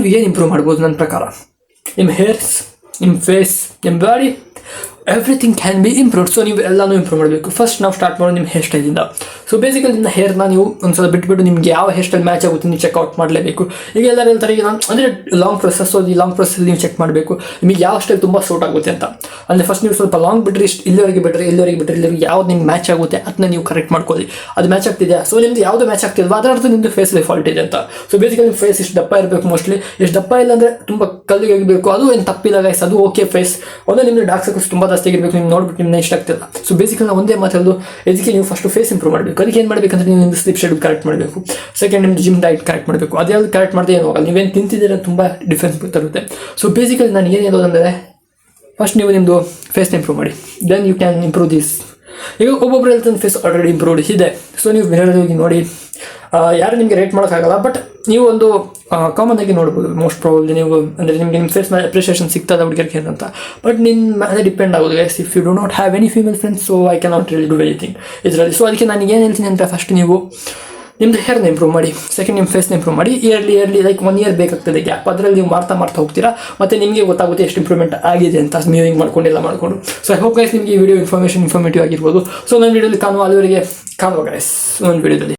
ನೀವು ಏನು ಇಂಪ್ರೂವ್ ಮಾಡ್ಬೋದು ನನ್ನ ಪ್ರಕಾರ? ನಿಮ್ಮ ಹೇರ್ಸ್, ನಿಮ್ಮ ಫೇಸ್, ನಿಮ್ಮ body, everything can be improved. So ನೀವು ಎಲ್ಲನೂ ಇಂಪ್ರೂವ್ ಮಾಡಬೇಕು. ಫಸ್ಟ್ ನಾವು ಸ್ಟಾರ್ಟ್ ಮಾಡೋದು ನಿಮ್ಮ ಹೇರ್ ಸ್ಟೈಲಿಂದ. ಸೊ ಬೇಸಿಕಲಿ ನಿಮ್ಮ ಹೇರ್ನ ನೀವು ಒಂದ್ಸಲ ಬಿಟ್ಬಿಟ್ಟು ನಿಮ್ಗೆ ಯಾವ ಹೇರ್ ಸ್ಟೈಲ್ ಮ್ಯಾಚ್ ಆಗುತ್ತೆ ನೀವು ಚೆಕ್ಔಟ್ ಮಾಡಲೇಬೇಕು. ಈಗ ಎಲ್ಲರೂ ಹೇಳ್ತಾರೆ, ಈಗ ನಾನು ಅಂದರೆ ಲಾಂಗ್ ಪ್ರೊಸೆಸ್, ಈ ಲಾಂಗ್ ಪ್ರೊಸೆಸ್ ನೀವು ಚೆಕ್ ಮಾಡಬೇಕು ನಿಮಗೆ ಯಾವ ಸ್ಟೈಲ್ ತುಂಬ ಸೂಟ್ ಆಗುತ್ತೆ ಅಂತ. ಅಂದರೆ ಫಸ್ಟ್ ನೀವು ಸ್ವಲ್ಪ ಲಾಂಗ್ ಬಿಟ್ಟರೆ ಇಲ್ಲಿವರೆಗೆ ಬಿಟ್ಟರೆ ಯಾವ್ದು ನಿಮ್ಗೆ ಮ್ಯಾಚ್ ಆಗುತ್ತೆ ಅದನ್ನ ನೀವು ಕರೆಕ್ಟ್ ಮಾಡ್ಕೊಳ್ಳಿ. ಅದು ಮ್ಯಾಚ್ ಆಗ್ತಿದೆಯಾ? ಸೊ ನಿಮ್ದು ಯಾವುದು ಮ್ಯಾಚ್ ಆಗ್ತಿಲ್ವಾ ಅದರ ಅರ್ಥ ನಿಮ್ಮದು ಫೇಸ್ ಫಾಲ್ಟ್ ಇದೆ ಅಂತ. ಸೊ ಬೇಸಿಕಲಿ ನಿಮ್ಮ ಫೇಸ್ ಇಷ್ಟು ದಪ್ಪ ಇರಬೇಕು, ಮೋಸ್ಟ್ಲಿ ಎಷ್ಟು ದಪ್ಪ ಇಲ್ಲ ಅಂದರೆ ತುಂಬ ಕಲ್ಲಿಗೆ ಆಗಬೇಕು, ಅದು ಏನು ತಪ್ಪಿಲ್ಲ ಗೈಸ್, ಅದು ಓಕೆ ಫೇಸ್. ಒಂದೇ ನಿಮ್ಮದು ಡಾರ್ಕ್ ಸರ್ಕಲ್ಸ್ ತುಂಬ ಜಾಸ್ತಿ ಆಗಿರಬೇಕು, ನೀವು ನೋಡ್ಬಿಟ್ಟು ನಿಮ್ಮನ್ನ ಇಷ್ಟ ಆಗ್ತಿಲ್ಲ. ಸೊ ಬೇಸಿಕಲಿ ನಾವು ಒಂದೇ ಮಾತಾಡೋದು, ಇದಕ್ಕೆ ನೀವು ಫಸ್ಟ್ ಫೇಸ್ ಇಂಪ್ರೂವ್ ಮಾಡಬೇಕು. ಅದಕ್ಕೆ ಏನು ಮಾಡಬೇಕಂದ್ರೆ ನೀವು ನಿಮ್ಮದು ಸ್ಲಿಪ್ ಶೇಡ್ ಕರೆಕ್ಟ್ ಮಾಡಬೇಕು. ಸೆಕೆಂಡ್ ನಿಮ್ಮದು ಜಿಮ್ ಡಯಟ್ ಕರೆಕ್ಟ್ ಮಾಡಬೇಕು. ಅದ್ಯಾವುದು ಕರೆಕ್ಟ್ ಮಾಡಿದೆ ಏನು ಹೋಗಲ್ಲ, ನೀವೇನು ತಿಂತಿದ್ದೀರ ತುಂಬ ಡಿಫ್ರೆನ್ಸ್ ತರುತ್ತೆ. ಸೊ ಬೇಸಿಕಲಿ ನಾನು ಏನು ಹೇಳೋದಂದರೆ, ಫಸ್ಟ್ ನೀವು ನಿಮ್ಮದು ಫೇಸ್ನ ಇಂಪ್ರೂವ್ ಮಾಡಿ, then you can improve this. ಈಗ ಒಬ್ಬೊಬ್ಬರು ಹೇಳ್ತಾನೆ ಫೇಸ್ ಆಲ್ರೆಡಿ ಇಂಪ್ರೂವ್ಡ್ ಇದೆ. ಸೊ ನೀವು ಮಿರರಲ್ಲಿ ಹೋಗಿ ನೋಡಿ, ಯಾರು ನಿಮಗೆ ರೇಟ್ ಮಾಡೋಕ್ಕಾಗಲ್ಲ, ಬಟ್ ನೀವು ಒಂದು ಕಾಮನ್ ಆಗಿ ನೋಡ್ಬೋದು. ಮೋಸ್ಟ್ ಪ್ರಾಬಬ್ಲಿ ನೀವು ಅಂದರೆ ನಿಮಗೆ ನಿಮ್ಮ ಫೇಸ್ ಮೇಲೆ ಅಪ್ರಿಷಿಯೇಷನ್ ಸಿಗ್ತದೆ ಹುಡುಗರಿಗೆ ಅಂತ. ಬಟ್ ನಿಮ್ಮ ಮೇಲೆ ಡಿಪೆಂಡ್ ಆಗೋದು guys. If you do not have any female friends, so I can not really do anything ಇದರಲ್ಲಿ. ಸೊ ಅದಕ್ಕೆ ನಾನು ಏನು ಹೇಳ್ತೀನಿ ಅಂದರೆ, ಫಸ್ಟ್ ನೀವು ನಿಮ್ಮದು ಹೇರ್ನ ಇಂಪ್ರೂವ್ ಮಾಡಿ, ಸೆಕೆಂಡ್ ನಿಮ್ಮ ಫೇಸ್ನ ಇಂಪ್ರೂವ್ ಮಾಡಿ. ಇಯರ್ಲಿ ಲೈಕ್ 1 year ಬೇಕಾಗ್ತದೆ ಗ್ಯಾಪ್. ಅದರಲ್ಲಿ ನೀವು ಮಾಡ್ತಾ ಹೋಗ್ತೀರಾ, ಮತ್ತು ನಿಮಗೆ ಗೊತ್ತಾಗುತ್ತೆ ಎಷ್ಟು ಇಂಪ್ರೂವ್ಮೆಂಟ್ ಆಗಿದೆ ಅಂತ, ಮ್ಯೂವಿಂಗ್ ಮಾಡ್ಕೊಂಡು. ಸೊ ಐ ಹೋಪ್ ಗೈಸ್ ನಿಮಗೆ ಈ ವಿಡಿಯೋ ಇನ್ಫಾರ್ಮೇಟಿವ್ ಆಗಿರ್ಬೋದು. ಸೊ ನನ್ನ ವಿಡಿಯೋಲಿ ಕಾಣುವ ಅಲ್ಲಿವರೆಗೆ ಕಾಣುವ ಗೈಸ್ ಒಂದು ವಿಡಿಯೋದಲ್ಲಿ.